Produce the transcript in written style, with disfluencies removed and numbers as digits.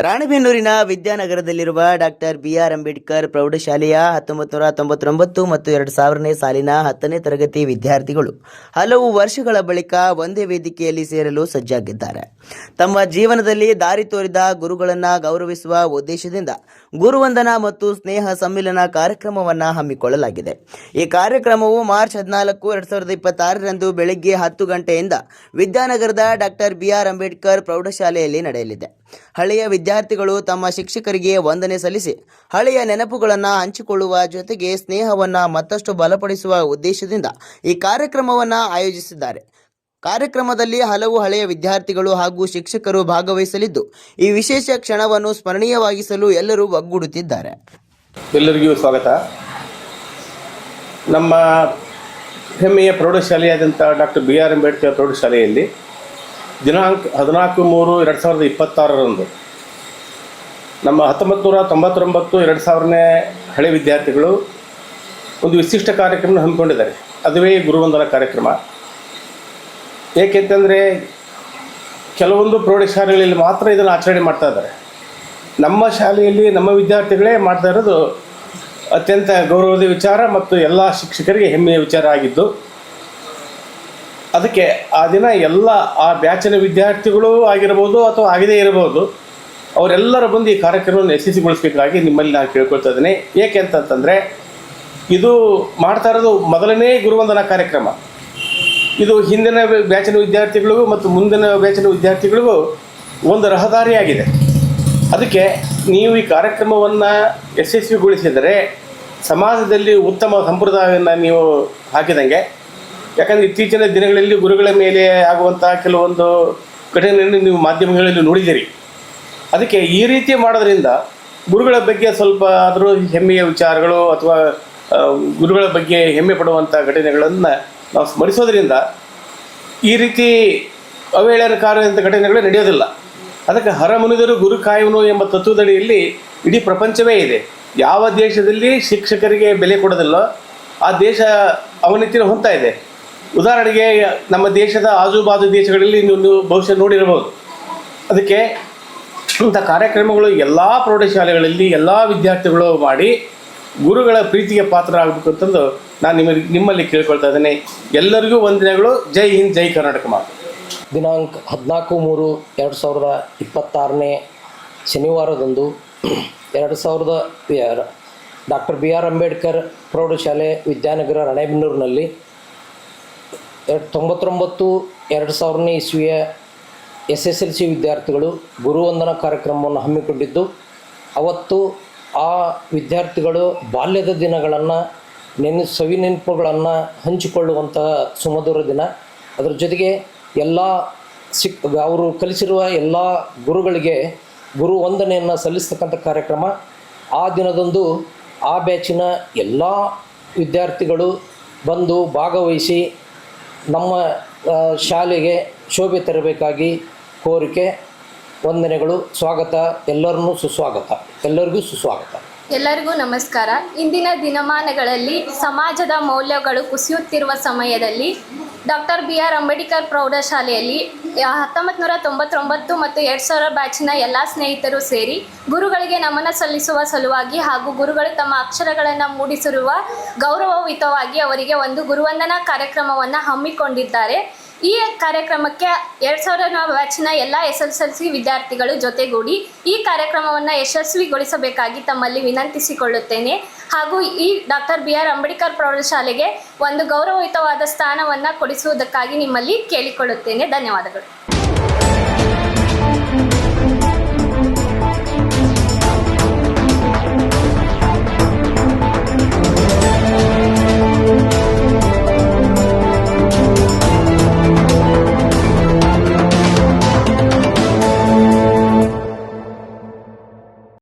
ರಾಣೆಬೆನ್ನೂರಿನ ವಿದ್ಯಾನಗರದಲ್ಲಿರುವ doctor B R. Ambedkar ಪ್ರೌಢಶಾಲೆಯ 1999 ಮತ್ತು 2000ನೇ ಸಾಲಿನ 10ನೇ ತರಗತಿ ವಿದ್ಯಾರ್ಥಿಗಳು ಹಲವು ವರ್ಷಗಳ ಬಳಿಕ ಒಂದೇ ವೇದಿಕೆಯಲ್ಲಿ ಸೇರಲು ಸಜ್ಜಾಗಿದ್ದಾರೆ. ತಮ್ಮ ಜೀವನದಲ್ಲಿ ದಾರಿ ತೋರಿದ ಗುರುಗಳನ್ನು ಗೌರವಿಸುವ ಉದ್ದೇಶದಿಂದ ಗುರುವಂದನಾ ಮತ್ತು ಸ್ನೇಹ ಸಮ್ಮಿಲನ ಕಾರ್ಯಕ್ರಮವನ್ನು ಹಮ್ಮಿಕೊಳ್ಳಲಾಗಿದೆ. ಈ ಕಾರ್ಯಕ್ರಮವು ಮಾರ್ಚ್ 14, 2026ರಂದು ಬೆಳಗ್ಗೆ 10 ಗಂಟೆಯಿಂದ ವಿದ್ಯಾನಗರದ ಡಾಕ್ಟರ್ ಬಿ.ಆರ್. ಅಂಬೇಡ್ಕರ್ ಪ್ರೌಢಶಾಲೆಯಲ್ಲಿ ನಡೆಯಲಿದೆ. ಹಳೆಯ ವಿದ್ಯಾರ್ಥಿಗಳು ತಮ್ಮ ಶಿಕ್ಷಕರಿಗೆ ವಂದನೆ ಸಲ್ಲಿಸಿ ಹಳೆಯ ನೆನಪುಗಳನ್ನು ಹಂಚಿಕೊಳ್ಳುವ ಜೊತೆಗೆ ಸ್ನೇಹವನ್ನು ಮತ್ತಷ್ಟು ಬಲಪಡಿಸುವ ಉದ್ದೇಶದಿಂದ ಈ ಕಾರ್ಯಕ್ರಮವನ್ನು ಆಯೋಜಿಸಿದ್ದಾರೆ. ಕಾರ್ಯಕ್ರಮದಲ್ಲಿ ಹಲವು ಹಳೆಯ ವಿದ್ಯಾರ್ಥಿಗಳು ಹಾಗೂ ಶಿಕ್ಷಕರು ಭಾಗವಹಿಸಲಿದ್ದು, ಈ ವಿಶೇಷ ಕ್ಷಣವನ್ನು ಸ್ಮರಣೀಯವಾಗಿಸಲು ಎಲ್ಲರೂ ಒಗ್ಗೂಡುತ್ತಿದ್ದಾರೆ. ಎಲ್ಲರಿಗೂ ಸ್ವಾಗತ. ನಮ್ಮ ಹೆಮ್ಮೆಯ ಪ್ರೌಢಶಾಲೆಯಾದಂಥ ಡಾಕ್ಟರ್ ಬಿ.ಆರ್. ಅಂಬೇಡ್ಕರ್ ಪ್ರೌಢಶಾಲೆಯಲ್ಲಿ ದಿನಾಂಕ 14/3/2026ರಂದು ನಮ್ಮ 1999, 2000ನೇ ಹಳೆ ವಿದ್ಯಾರ್ಥಿಗಳು ಒಂದು ವಿಶಿಷ್ಟ ಕಾರ್ಯಕ್ರಮ ಹಮ್ಮಿಕೊಂಡಿದ್ದಾರೆ. ಅದುವೇ ಗುರುವಂದನಾ ಕಾರ್ಯಕ್ರಮ. ಏಕೆಂತಂದರೆ ಕೆಲವೊಂದು ಪ್ರೌಢಶಾಲೆಗಳಲ್ಲಿ ಮಾತ್ರ ಇದನ್ನು ಆಚರಣೆ ಮಾಡ್ತಾ ಇದ್ದಾರೆ. ನಮ್ಮ ಶಾಲೆಯಲ್ಲಿ ನಮ್ಮ ವಿದ್ಯಾರ್ಥಿಗಳೇ ಮಾಡ್ತಾ ಇರೋದು ಅತ್ಯಂತ ಗೌರವದ ವಿಚಾರ ಮತ್ತು ಎಲ್ಲ ಶಿಕ್ಷಕರಿಗೆ ಹೆಮ್ಮೆಯ ವಿಚಾರ ಆಗಿದ್ದು, ಅದಕ್ಕೆ ಆ ದಿನ ಎಲ್ಲ ಆ ಬ್ಯಾಚಿನ ವಿದ್ಯಾರ್ಥಿಗಳು ಆಗಿರ್ಬೋದು ಅಥವಾ ಆಗದೇ ಇರಬಹುದು, ಅವರೆಲ್ಲರ ಬಂದು ಈ ಕಾರ್ಯಕ್ರಮವನ್ನು ಯಶಸ್ವಿಗೊಳಿಸಬೇಕಾಗಿ ನಿಮ್ಮಲ್ಲಿ ನಾನು ಕೇಳ್ಕೊಳ್ತಾ ಇದ್ದೀನಿ. ಏಕೆ ಅಂತಂತಂದರೆ ಇದು ಮಾಡ್ತಾ ಇರೋದು ಮೊದಲನೇ ಗುರುವಂದನಾ ಕಾರ್ಯಕ್ರಮ. ಇದು ಹಿಂದಿನ ಬ್ಯಾಚಿನ ವಿದ್ಯಾರ್ಥಿಗಳಿಗೂ ಮತ್ತು ಮುಂದಿನ ಬ್ಯಾಚಿನ ವಿದ್ಯಾರ್ಥಿಗಳಿಗೂ ಒಂದು ರಹದಾರಿಯಾಗಿದೆ. ಅದಕ್ಕೆ ನೀವು ಈ ಕಾರ್ಯಕ್ರಮವನ್ನು ಯಶಸ್ವಿಗೊಳಿಸಿದರೆ ಸಮಾಜದಲ್ಲಿ ಉತ್ತಮ ಸಂಪ್ರದಾಯವನ್ನು ನೀವು ಹಾಕಿದಂಗೆ. ಯಾಕಂದರೆ ಇತ್ತೀಚಿನ ದಿನಗಳಲ್ಲಿ ಗುರುಗಳ ಮೇಲೆ ಆಗುವಂಥ ಕೆಲವೊಂದು ಘಟನೆಯನ್ನು ನೀವು ಮಾಧ್ಯಮಗಳಲ್ಲಿ ನೋಡಿದ್ದೀರಿ. ಅದಕ್ಕೆ ಈ ರೀತಿ ಮಾಡೋದ್ರಿಂದ ಗುರುಗಳ ಬಗ್ಗೆ ಸ್ವಲ್ಪ ಆದರೂ ಹೆಮ್ಮೆಯ ವಿಚಾರಗಳು ಅಥವಾ ಗುರುಗಳ ಬಗ್ಗೆ ಹೆಮ್ಮೆ ಪಡುವಂಥ ಘಟನೆಗಳನ್ನು ನಾವು ಸ್ಮರಿಸೋದ್ರಿಂದ ಈ ರೀತಿ ಅವಹೇಳನಕಾರಿಯಾದಂಥ ಘಟನೆಗಳು ನಡೆಯೋದಿಲ್ಲ. ಅದಕ್ಕೆ ಹರಮುನಿದರು ಗುರು ಕಾಯುವನು ಎಂಬ ತತ್ವದಡಿಯಲ್ಲಿ ಇಡೀ ಪ್ರಪಂಚವೇ ಇದೆ. ಯಾವ ದೇಶದಲ್ಲಿ ಶಿಕ್ಷಕರಿಗೆ ಬೆಲೆ ಕೊಡೋದಿಲ್ಲ ಆ ದೇಶ ಅವನತಿನ ಹೊಂದ್ತಾ ಇದೆ. ಉದಾಹರಣೆಗೆ ನಮ್ಮ ದೇಶದ ಆಜುಬಾಜು ದೇಶಗಳಲ್ಲಿ ನೀವು ಬಹುಶಃ ನೋಡಿರಬಹುದು. ಅದಕ್ಕೆ ಇಂಥ ಕಾರ್ಯಕ್ರಮಗಳು ಎಲ್ಲ ಪ್ರೌಢಶಾಲೆಗಳಲ್ಲಿ ಎಲ್ಲ ವಿದ್ಯಾರ್ಥಿಗಳು ಮಾಡಿ ಗುರುಗಳ ಪ್ರೀತಿಗೆ ಪಾತ್ರ ಆಗಬೇಕು ಅಂತಂದು ನಾನು ನಿಮ್ಮಲ್ಲಿ ಕೇಳ್ಕೊಳ್ತಾ ಇದ್ದೇನೆ. ಎಲ್ಲರಿಗೂ ವಂದನೆಗಳು. ಜೈ ಹಿಂದ್, ಜೈ ಕರ್ನಾಟಕ ಮಾತು. ದಿನಾಂಕ 14/3/2026ನೇ ಶನಿವಾರದಂದು ಡಾಕ್ಟರ್ ಬಿ.ಆರ್. ಅಂಬೇಡ್ಕರ್ ಪ್ರೌಢಶಾಲೆ ವಿದ್ಯಾನಗರ ರಾಣೆಬೆನ್ನೂರಿನಲ್ಲಿ 1999, 2000ನೇ ಇಸ್ವಿಯ SSLC ವಿದ್ಯಾರ್ಥಿಗಳು ಗುರುವಂದನಾ ಕಾರ್ಯಕ್ರಮವನ್ನು ಹಮ್ಮಿಕೊಂಡಿದ್ದು, ಅವತ್ತು ಆ ವಿದ್ಯಾರ್ಥಿಗಳು ಬಾಲ್ಯದ ದಿನಗಳನ್ನು ಸವಿ ನೆನಪುಗಳನ್ನು ಹಂಚಿಕೊಳ್ಳುವಂತಹ ಸುಮಧುರ ದಿನ. ಅದರ ಜೊತೆಗೆ ಎಲ್ಲ ಅವರು ಕಲಿಸಿರುವ ಎಲ್ಲ ಗುರುಗಳಿಗೆ ಗುರು ವಂದನೆಯನ್ನು ಸಲ್ಲಿಸ್ತಕ್ಕಂಥ ಕಾರ್ಯಕ್ರಮ. ಆ ದಿನದಂದು ಆ ಬ್ಯಾಚಿನ ಎಲ್ಲ ವಿದ್ಯಾರ್ಥಿಗಳು ಬಂದು ಭಾಗವಹಿಸಿ ನಮ್ಮ ಶಾಲೆಗೆ ಶೋಭೆ ತರಬೇಕಾಗಿ ಕೋರಿಕೆ. ವಂದನೆಗಳು. ಸ್ವಾಗತ. ಎಲ್ಲರಿಗೂ ಸುಸ್ವಾಗತ. ಎಲ್ಲರಿಗೂ ನಮಸ್ಕಾರ. ಇಂದಿನ ದಿನಮಾನಗಳಲ್ಲಿ ಸಮಾಜದ ಮೌಲ್ಯಗಳು ಕುಸಿಯುತ್ತಿರುವ ಸಮಯದಲ್ಲಿ ಡಾಕ್ಟರ್ ಬಿ.ಆರ್. ಅಂಬೇಡ್ಕರ್ ಪ್ರೌಢಶಾಲೆಯಲ್ಲಿ 1999 ಮತ್ತು 2000 ಬ್ಯಾಚಿನ ಎಲ್ಲ ಸ್ನೇಹಿತರು ಸೇರಿ ಗುರುಗಳಿಗೆ ನಮನ ಸಲ್ಲಿಸುವ ಸಲುವಾಗಿ ಹಾಗೂ ಗುರುಗಳು ತಮ್ಮ ಅಕ್ಷರಗಳನ್ನು ಮೂಡಿಸಿರುವ ಗೌರವಯುತವಾಗಿ ಅವರಿಗೆ ಒಂದು ಗುರುವಂದನಾ ಕಾರ್ಯಕ್ರಮವನ್ನು ಹಮ್ಮಿಕೊಂಡಿದ್ದಾರೆ. ಈ ಕಾರ್ಯಕ್ರಮಕ್ಕೆ 2000 ಬ್ಯಾಚಿನ ಎಲ್ಲ SSLC ವಿದ್ಯಾರ್ಥಿಗಳು ಜೊತೆಗೂಡಿ ಈ ಕಾರ್ಯಕ್ರಮವನ್ನು ಯಶಸ್ವಿಗೊಳಿಸಬೇಕಾಗಿ ತಮ್ಮಲ್ಲಿ ವಿನಂತಿಸಿಕೊಳ್ಳುತ್ತೇನೆ. ಹಾಗೂ ಈ ಡಾಕ್ಟರ್ ಬಿ.ಆರ್. ಅಂಬೇಡ್ಕರ್ ಪ್ರೌಢಶಾಲೆಗೆ ಒಂದು ಗೌರವಯುತವಾದ ಸ್ಥಾನವನ್ನು ಕೊಡಿಸುವುದಕ್ಕಾಗಿ ನಿಮ್ಮಲ್ಲಿ ಕೇಳಿಕೊಳ್ಳುತ್ತೇನೆ. ಧನ್ಯವಾದಗಳು.